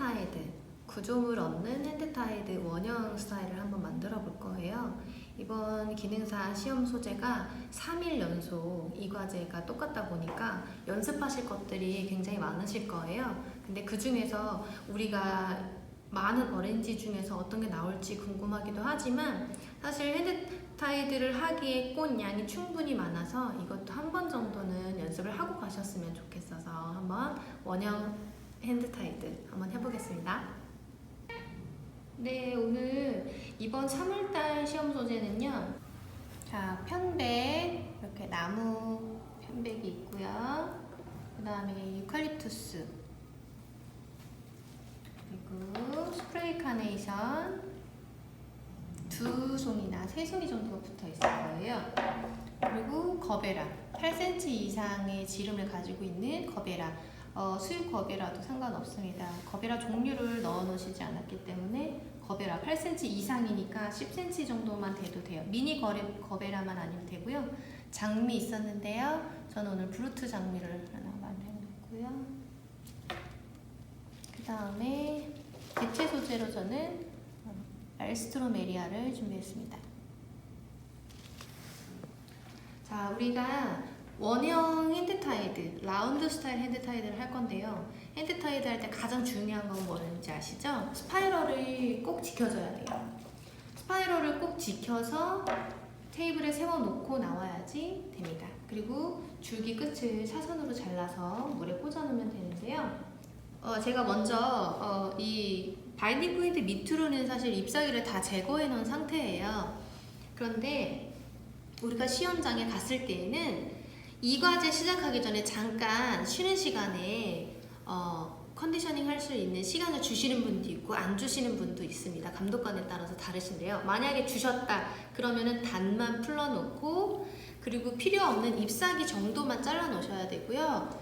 핸드타이드, 구조물 없는 핸드타이드 원형 스타일을 한번 만들어 볼 거예요. 이번 기능사 시험 소재가 3일 연속 이 과제가 똑같다 보니까 연습하실 것들이 굉장히 많으실 거예요. 근데 그 중에서 우리가 많은 어렌지 중에서 어떤 게 나올지 궁금하기도 하지만 사실 핸드타이드를 하기에 꽃 양이 충분히 많아서 이것도 한 번 정도는 연습을 하고 가셨으면 좋겠어서 한번 원형 핸드타이드 한번 해보겠습니다. 네, 오늘 이번 3월달 시험 소재는요. 자, 편백, 이렇게 나무 편백이 있고요. 그 다음에 유칼립투스, 그리고 스프레이 카네이션 2송이나 3송이 정도가 붙어 있을 거예요. 그리고 거베라, 8cm 이상의 지름을 가지고 있는 거베라. 수육 거베라도 상관없습니다. 거베라 종류를 넣어 놓으시지 않았기 때문에 거베라 8cm 이상이니까 10cm 정도만 돼도 돼요. 미니 거베라만 아니면 되고요. 장미 있었는데요. 저는 오늘 브루트 장미를 하나 만들어 놓고요. 그 다음에 대체 소재로 저는 알스트로메리아를 준비했습니다. 자, 우리가 원형 핸드타이드, 라운드 스타일 핸드타이드를 할 건데요. 핸드타이드 할 때 가장 중요한 건 뭐였는지 아시죠? 스파이럴을 꼭 지켜줘야 돼요. 스파이럴을 꼭 지켜서 테이블에 세워놓고 나와야지 됩니다. 그리고 줄기 끝을 사선으로 잘라서 물에 꽂아놓으면 되는데요. 제가 먼저 이 바인딩 포인트 밑으로는 사실 잎사귀를 다 제거해 놓은 상태예요. 그런데 우리가 시험장에 갔을 때에는 이 과제 시작하기 전에 잠깐 쉬는 시간에 컨디셔닝 할 수 있는 시간을 주시는 분도 있고 안 주시는 분도 있습니다. 감독관에 따라서 다르신데요. 만약에 주셨다 그러면은 단만 풀러놓고 그리고 필요 없는 잎사귀 정도만 잘라 놓으셔야 되고요.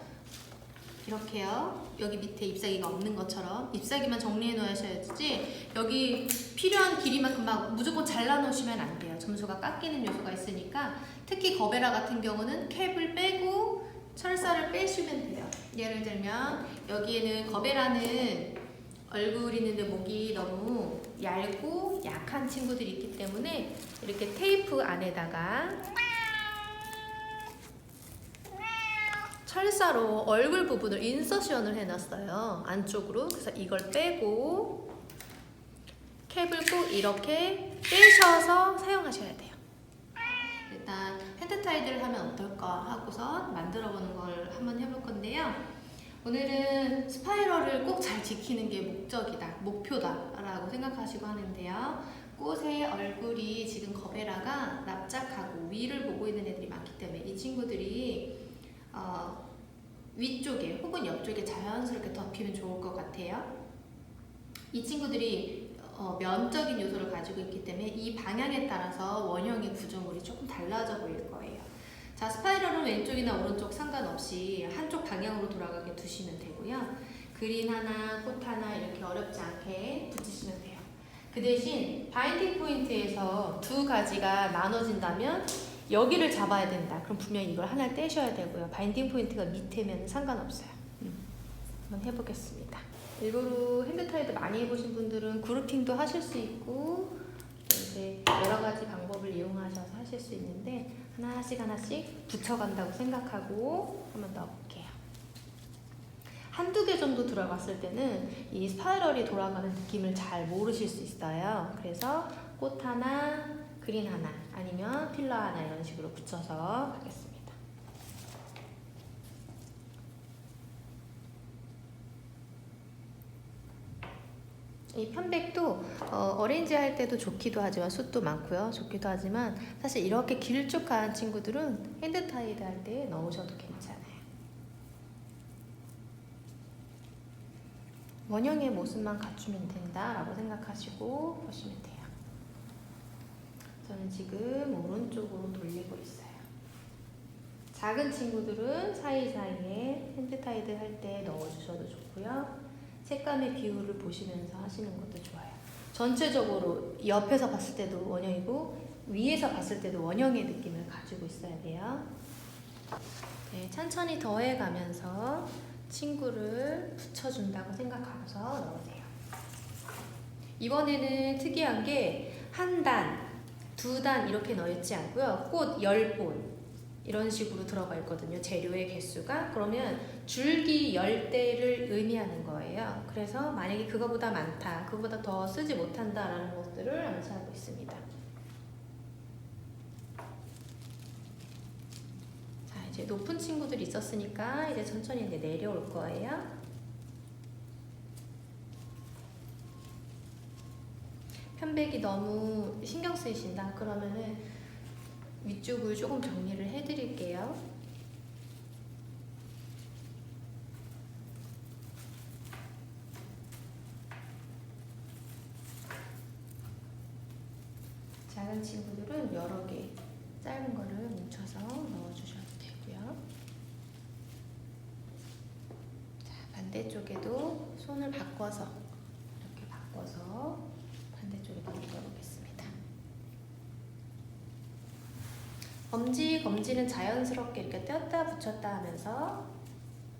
이렇게요. 여기 밑에 잎사귀가 없는 것처럼 잎사귀만 정리해 놓으셔야지 여기 필요한 길이만큼 막 무조건 잘라 놓으시면 안 돼요. 점수가 깎이는 요소가 있으니까 특히 거베라 같은 경우는 캡을 빼고 철사를 빼시면 돼요. 예를 들면 여기에는 거베라는 얼굴 있는데 목이 너무 얇고 약한 친구들이 있기 때문에 이렇게 테이프 안에다가 철사로 얼굴 부분을 인서션을 해놨어요. 안쪽으로. 그래서 이걸 빼고 캡을 꼭 이렇게 빼셔서 사용하셔야 돼요. 일단 핸드타이드를 하면 어떨까 하고서 만들어보는 걸 한번 해볼 건데요. 오늘은 스파이럴을 꼭 잘 지키는 게 목표다 라고 생각하시고 하는데요. 꽃의 얼굴이 지금 거베라가 납작하고 위를 보고 있는 애들이 많기 때문에 이 친구들이 위쪽에 혹은 옆쪽에 자연스럽게 덮이면 좋을 것 같아요. 이 친구들이 면적인 요소를 가지고 있기 때문에 이 방향에 따라서 원형의 구조물이 조금 달라져 보일 거예요. 자, 스파이럴은 왼쪽이나 오른쪽 상관없이 한쪽 방향으로 돌아가게 두시면 되고요. 그린 하나, 꽃 하나 이렇게 어렵지 않게 붙이시면 돼요. 그 대신 바인딩 포인트에서 두 가지가 나눠진다면 여기를 잡아야 된다. 그럼 분명히 이걸 하나를 떼셔야 되고요. 바인딩 포인트가 밑에면 상관없어요. 한번 해보겠습니다. 일부러 핸드타이드 많이 해보신 분들은 그룹핑도 하실 수 있고 이제 여러 가지 방법을 이용하셔서 하실 수 있는데 하나씩 붙여간다고 생각하고 한번 넣어볼게요. 한두 개 정도 들어갔을 때는 이 스파이럴이 돌아가는 느낌을 잘 모르실 수 있어요. 그래서 꽃 하나, 그린 하나 아니면 필러 하나 이런 식으로 붙여서 하겠습니다. 이 편백도 어레인지 할 때도 좋기도 하지만 숱도 많고요. 좋기도 하지만 사실 이렇게 길쭉한 친구들은 핸드타이드 할 때 넣으셔도 괜찮아요. 원형의 모습만 갖추면 된다라고 생각하시고 보시면 돼요. 저는 지금 오른쪽으로 돌리고 있어요. 작은 친구들은 사이사이에 핸드타이드 할 때 넣어주셔도 좋고요. 색감의 비율을 보시면서 하시는 것도 좋아요. 전체적으로 옆에서 봤을 때도 원형이고 위에서 봤을 때도 원형의 느낌을 가지고 있어야 돼요. 네, 천천히 더해가면서 친구를 붙여준다고 생각하고서 넣으세요. 이번에는 특이한 게 한 단, 두 단 이렇게 넣어 있지 않고요. 꽃 10본 이런 식으로 들어가 있거든요. 재료의 개수가. 그러면 줄기 10대를 의미하는 거예요. 그래서 만약에 그거보다 많다, 그거보다 더 쓰지 못한다라는 것들을 암시하고 있습니다. 자, 이제 높은 친구들이 있었으니까 이제 천천히 이제 내려올 거예요. 편백이 너무 신경 쓰이신다 그러면은 위쪽을 조금 정리를 해드릴게요. 작은 친구들은 여러 개 짧은 거를 뭉쳐서 넣어주셔도 되고요. 자, 반대쪽에도 손을 바꿔서 이렇게 바꿔서 반대쪽에 넘겨보겠습니다. 검지는 자연스럽게 이렇게 떼었다 붙였다 하면서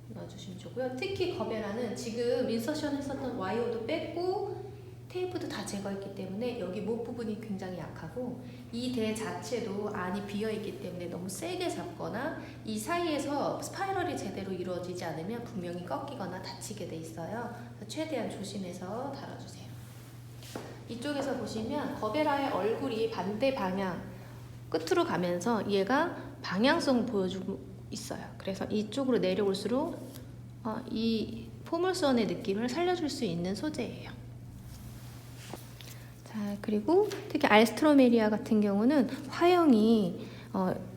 넣어주시면 좋고요. 특히 거베라는 지금 인서션 했었던 와이어도 뺐고 테이프도 다 제거했기 때문에 여기 목 부분이 굉장히 약하고 이 대 자체도 안이 비어있기 때문에 너무 세게 잡거나 이 사이에서 스파이럴이 제대로 이루어지지 않으면 분명히 꺾이거나 다치게 돼 있어요. 그래서 최대한 조심해서 달아주세요. 이쪽에서 보시면 거베라의 얼굴이 반대 방향 끝으로 가면서 얘가 방향성을 보여주고 있어요. 그래서 이쪽으로 내려올수록 이 포물선의 느낌을 살려줄 수 있는 소재예요. 자, 그리고 특히 알스트로메리아 같은 경우는 화형이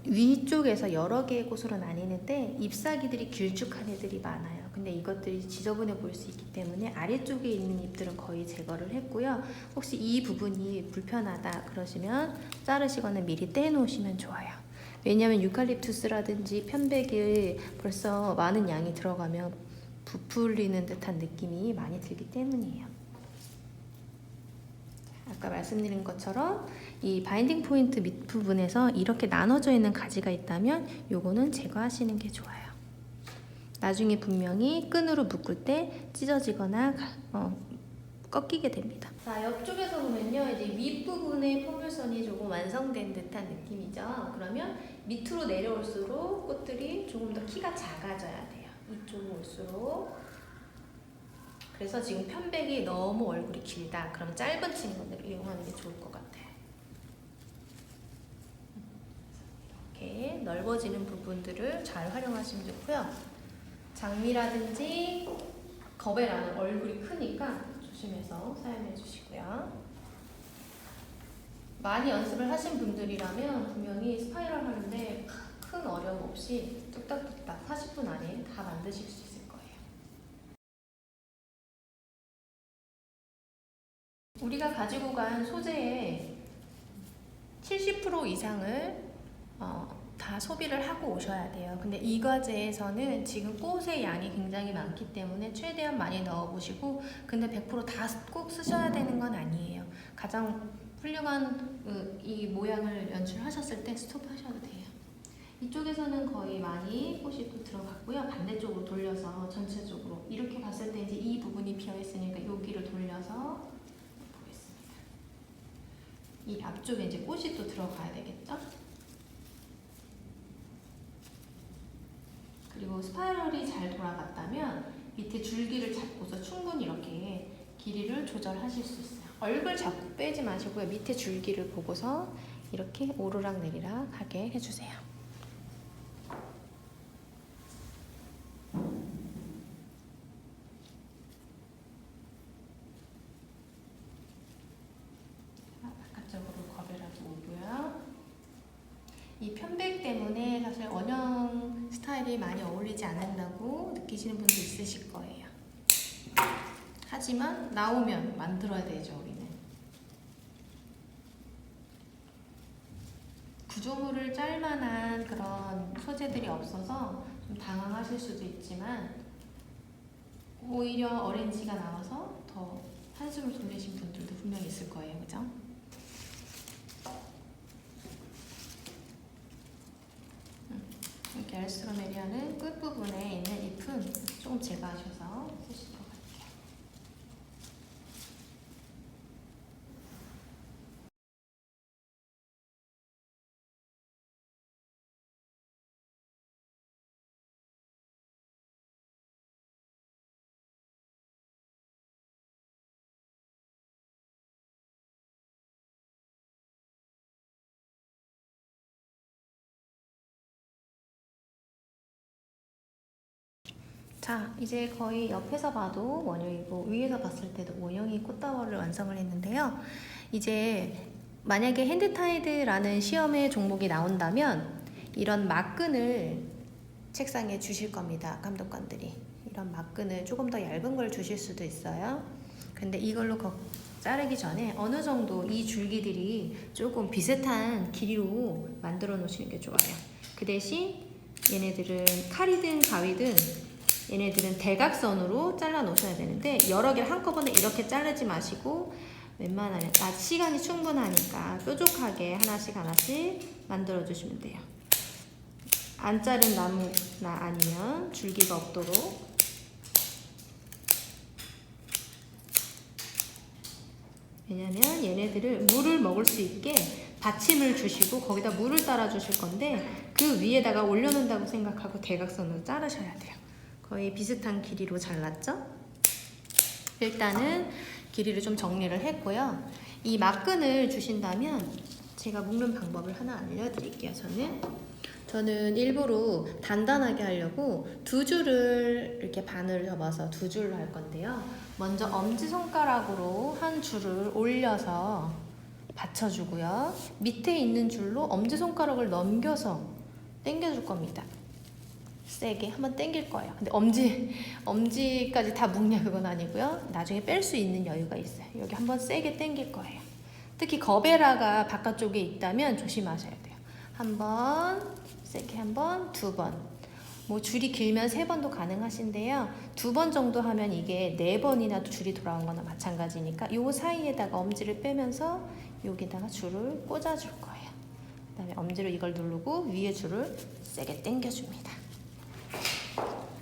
위쪽에서 여러 개의 곳으로 나뉘는데 잎사귀들이 길쭉한 애들이 많아요. 근데 이것들이 지저분해 보일 수 있기 때문에 아래쪽에 있는 잎들은 거의 제거를 했고요. 혹시 이 부분이 불편하다 그러시면 자르시거나 미리 떼놓으시면 좋아요. 왜냐하면 유칼립투스라든지 편백이 벌써 많은 양이 들어가면 부풀리는 듯한 느낌이 많이 들기 때문이에요. 아까 말씀드린 것처럼 이 바인딩 포인트 밑부분에서 이렇게 나눠져 있는 가지가 있다면 요거는 제거하시는 게 좋아요. 나중에 분명히 끈으로 묶을 때 찢어지거나 꺾이게 됩니다. 자, 옆쪽에서 보면요, 이제 윗부분의 포물선이 조금 완성된 듯한 느낌이죠. 그러면 밑으로 내려올수록 꽃들이 조금 더 키가 작아져야 돼요. 이쪽으로 올수록. 그래서 지금 편백이 너무 얼굴이 길다. 그럼 짧은 친구들을 이용하는 게 좋을 것 같아요. 이렇게 넓어지는 부분들을 잘 활용하시면 좋고요. 장미라든지 거베라는 얼굴이 크니까 조심해서 사용해 주시고요. 많이 연습을 하신 분들이라면 분명히 스파이럴 하는데 큰 어려움 없이 뚝딱뚝딱 40분 안에 다 만드실 수 있을 거예요. 우리가 가지고 간 소재의 70% 이상을 다 소비를 하고 오셔야 돼요. 근데 이 과제에서는 지금 꽃의 양이 굉장히 많기 때문에 최대한 많이 넣어보시고, 근데 100% 다 꼭 쓰셔야 되는 건 아니에요. 가장 훌륭한 이 모양을 연출하셨을 때 스톱하셔도 돼요. 이쪽에서는 거의 많이 꽃이 또 들어갔고요. 반대쪽으로 돌려서 전체적으로 이렇게 봤을 때 이제 이 부분이 비어있으니까 여기를 돌려서 보겠습니다. 이 앞쪽에 이제 꽃이 또 들어가야 되겠죠? 그리고 스파이럴이 잘 돌아갔다면 밑에 줄기를 잡고서 충분히 이렇게 길이를 조절하실 수 있어요. 얼굴 자꾸 빼지 마시고요. 밑에 줄기를 보고서 이렇게 오르락 내리락 하게 해주세요. 바깥쪽으로 거베라도 오고요. 이 편백 때문에 사실 원형 스타일이 많이 어울리지 않는다고 느끼시는 분도 있으실 거예요. 하지만 나오면 만들어야 되죠, 우리는. 구조물을 짤 만한 그런 소재들이 없어서 좀 당황하실 수도 있지만 오히려 오렌지가 나와서 더 한숨을 돌리신 분들도 분명히 있을 거예요, 그죠? 이렇게 알스트로메리아는 끝부분에 있는 잎은 조금 제거하셔서 쓰실 것 같아요. 자, 이제 거의 옆에서 봐도 원형이고 위에서 봤을 때도 원형이 꽃다발을 완성을 했는데요. 이제 만약에 핸드타이드라는 시험의 종목이 나온다면 이런 막끈을 책상에 주실 겁니다. 감독관들이. 이런 막끈을 조금 더 얇은 걸 주실 수도 있어요. 근데 이걸로 자르기 전에 어느 정도 이 줄기들이 조금 비슷한 길이로 만들어 놓으시는 게 좋아요. 그 대신 얘네들은 칼이든 가위든 얘네들은 대각선으로 잘라 놓으셔야 되는데 여러 개를 한꺼번에 이렇게 자르지 마시고 웬만하면 시간이 충분하니까 뾰족하게 하나씩 만들어 주시면 돼요. 안 자른 나무나 아니면 줄기가 없도록. 왜냐면 얘네들을 물을 먹을 수 있게 받침을 주시고 거기다 물을 따라 주실 건데 그 위에다가 올려놓는다고 생각하고 대각선으로 자르셔야 돼요. 거의 비슷한 길이로 잘랐죠? 일단은 길이를 좀 정리를 했고요. 이 막끈을 주신다면 제가 묶는 방법을 하나 알려드릴게요. 저는 일부러 단단하게 하려고 두 줄을 이렇게 바늘 접어서 두 줄로 할 건데요. 먼저 엄지손가락으로 한 줄을 올려서 받쳐주고요. 밑에 있는 줄로 엄지손가락을 넘겨서 당겨줄 겁니다. 세게 한번 당길 거예요. 근데 엄지까지 다 묶냐 그건 아니고요. 나중에 뺄 수 있는 여유가 있어요. 여기 한번 세게 당길 거예요. 특히 거베라가 바깥쪽에 있다면 조심하셔야 돼요. 한 번, 세게 한 번, 두 번. 뭐 줄이 길면 세 번도 가능하신데요. 두 번 정도 하면 이게 네 번이나 줄이 돌아온 거나 마찬가지니까 요 사이에다가 엄지를 빼면서 여기다가 줄을 꽂아줄 거예요. 그 다음에 엄지로 이걸 누르고 위에 줄을 세게 당겨줍니다.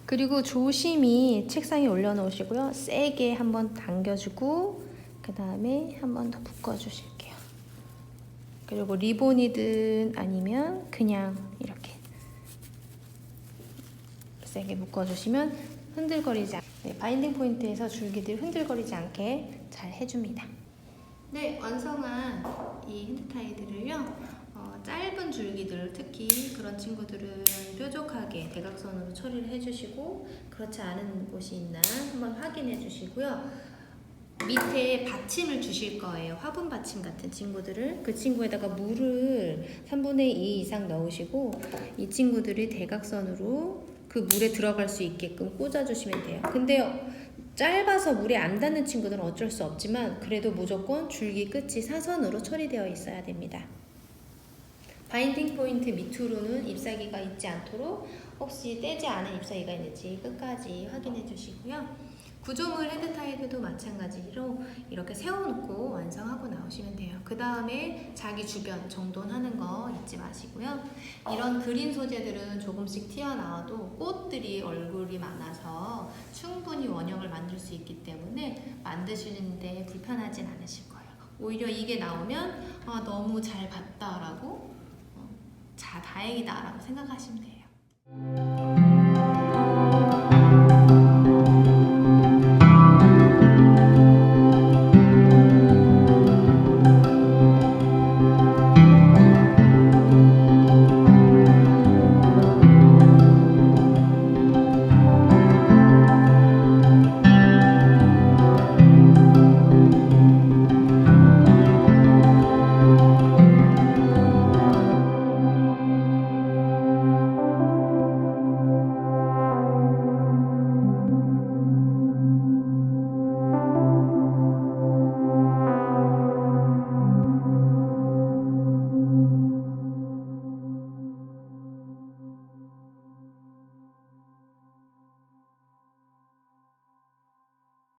그리고 조심히 책상에 올려놓으시고요. 세게 한번 당겨주고 그 다음에 한 번 더 묶어주실게요. 그리고 리본이든 아니면 그냥 이렇게 세게 묶어주시면 흔들거리지 않게 바인딩 포인트에서 줄기들 흔들거리지 않게 잘 해줍니다. 네, 완성한 이 핸드타이드를요. 짧은 줄기들 특히 그런 친구들은 뾰족하게 대각선으로 처리를 해주시고 그렇지 않은 곳이 있나 한번 확인해 주시고요. 밑에 받침을 주실 거예요. 화분 받침 같은 친구들을 그 친구에다가 물을 3분의 2 이상 넣으시고 이 친구들이 대각선으로 그 물에 들어갈 수 있게끔 꽂아주시면 돼요. 근데요, 짧아서 물에 안 닿는 친구들은 어쩔 수 없지만 그래도 무조건 줄기 끝이 사선으로 처리되어 있어야 됩니다. 바인딩 포인트 밑으로는 잎사귀가 있지 않도록 혹시 떼지 않은 잎사귀가 있는지 끝까지 확인해 주시고요. 구조물 핸드타이드도 마찬가지로 이렇게 세워놓고 완성하고 나오시면 돼요. 그 다음에 자기 주변 정돈하는 거 잊지 마시고요. 이런 그린 소재들은 조금씩 튀어나와도 꽃들이 얼굴이 많아서 충분히 원형을 만들 수 있기 때문에 만드시는데 불편하진 않으실 거예요. 오히려 이게 나오면 너무 잘 봤다라고 다행이다 라고 생각하시면 돼요.